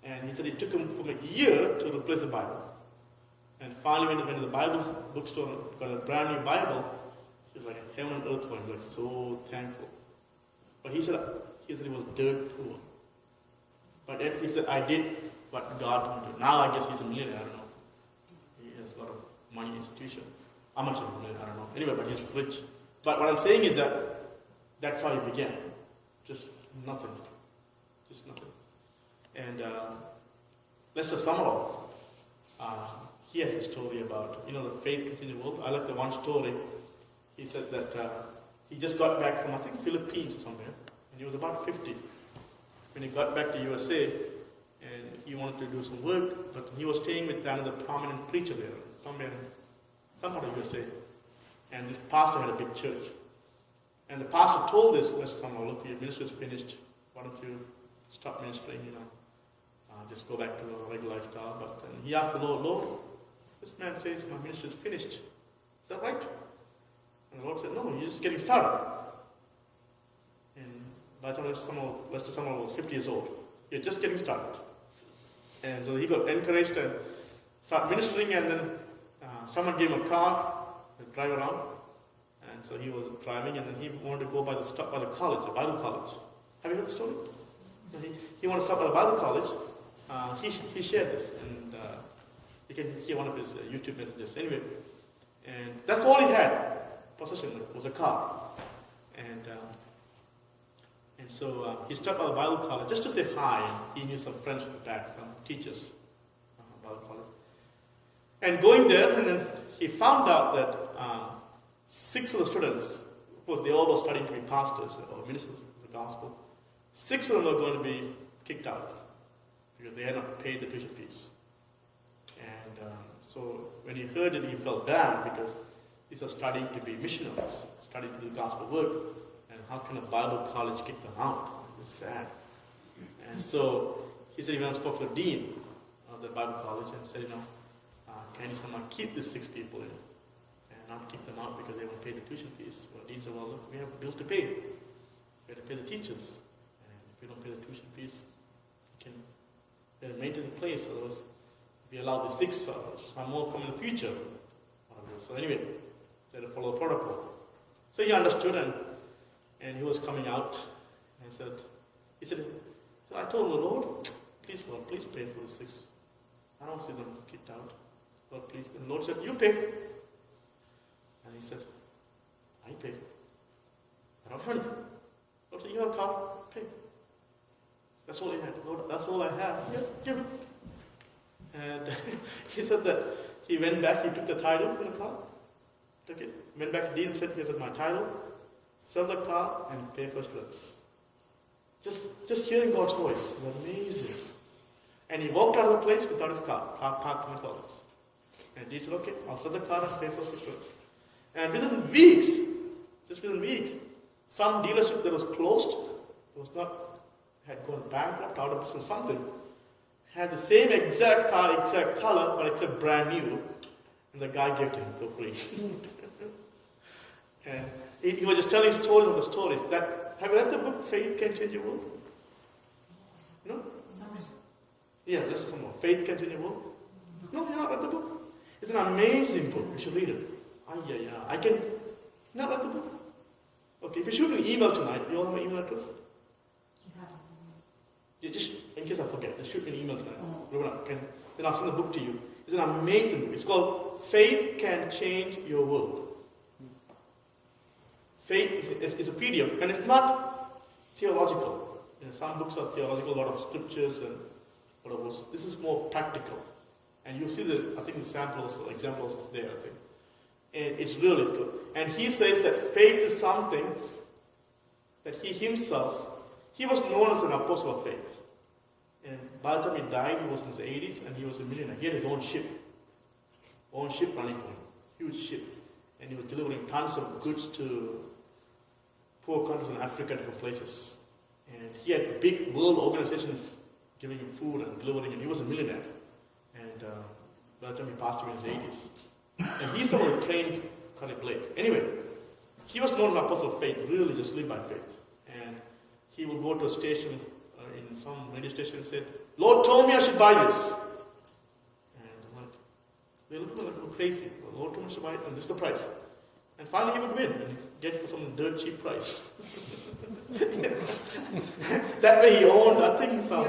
And he said it took him for a year to replace the Bible. And finally, when he went to the Bible bookstore, got a brand new Bible, it was like heaven and earth for him, like so thankful. But he said he was dirt poor. But yet he said, I did what God wanted. Now I guess he's a millionaire, I don't know. money institution. How much? I don't know. Anyway, but he's rich. But what I'm saying is that that's how he began. Just nothing. Just nothing. And Lester Summerall, he has a story about, the faith continued world. I like the one story. He said that he just got back from, I think, Philippines or somewhere. And he was about 50. When he got back to USA, and he wanted to do some work, but he was staying with another prominent preacher there, somewhere in some part of USA. And this pastor had a big church. And the pastor told this, Lester Summerall, look, your ministry is finished. Why don't you stop ministering, just go back to a regular lifestyle. But then he asked the Lord, this man says my ministry is finished. Is that right? And the Lord said, no, you're just getting started. And by the time Lester Summerall was 50 years old, you're just getting started. And so he got encouraged and started ministering, and then someone gave him a car to drive around. And so he was driving, and then he wanted to go stop by the college, the Bible college. Have you heard the story? He wanted to stop by the Bible college. He shared this, and you can hear one of his YouTube messages. Anyway, and that's all he had. Possession was a car, and so he stopped by the Bible college just to say hi. And he knew some friends from the back, some teachers, Bible college. And going there, and then he found out that 6 of the students, of course, they all were studying to be pastors or ministers of the gospel. 6 of them were going to be kicked out because they had not paid the tuition fees. And so when he heard it, he felt bad because these are studying to be missionaries, studying to do gospel work. And how can a Bible college kick them out? It's sad. And so he said he went and spoke to the dean of the Bible college and said, can you somehow keep these 6 people in and not kick them out because they won't pay the tuition fees? Well, the dean said, well, look, we have a bill to pay. We have to pay the teachers. And if we don't pay the tuition fees, we can maintain the place. Otherwise, if we allow the 6, some more come in the future. So anyway, they had to follow the protocol. So he understood, and he was coming out, and he said, I told the Lord, please, Lord, please pay for the 6. I don't see them kicked out. Lord, please pay. The Lord said, you pay. And he said, I pay. I don't have anything. Lord said, you have a car, pay. That's all he had. Lord, that's all I have. Yeah, give it. And he said that he went back, he took the title from the car, took it, went back to dean and said, here's my title, sell the car and pay for students. Just hearing God's voice is amazing. And he walked out of the place without his car parked in the college. And he said, okay, I'll sell the car and pay for students. And within weeks, some dealership that was closed, had gone bankrupt, out of business, something, had the same exact car, exact color, but except brand new, and the guy gave it to him for free. And he was just telling stories of the stories. Have you read the book Faith Can Change Your World? No? Yeah, listen some more. Faith Can Change Your World? No, you not read the book? It's an amazing book. You should read it. I can. You not read the book? Okay, if you shoot me an email tonight, you all have my email address? Yeah, just in case I forget, just shoot me an email tonight. Ruban, then I'll send the book to you. It's an amazing book. It's called Faith Can Change Your World. Faith is a PDF, and it's not theological. Some books are theological, a lot of scriptures and whatever. This is more practical. And you see the samples or examples there, I think. And it's really good. And he says that faith is something that he himself, he was known as an apostle of faith. And by the time he died, he was in his 80s, and he was a millionaire. He had his own ship running for him, huge ship. And he was delivering tons of goods to poor countries in Africa, different places. And he had big world organizations giving him food and delivering, and he was a millionaire. And by the time he passed away in his 80s. And he's the one who trained Connie Blake. Anyway, he was known as an apostle of faith, really just lived by faith. And he would go to a station, in some radio station, and said, Lord told me I should buy this. And I'm like, they look like crazy. The Lord told me I should buy it, and this is the price. And finally he would win and get it for some dirt cheap price. That way he owned, I think, some.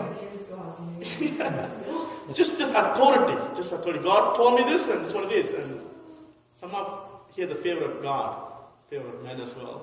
Just authority. God told me this, and this is what it is. And Some of here the favor of God, favor of men as well.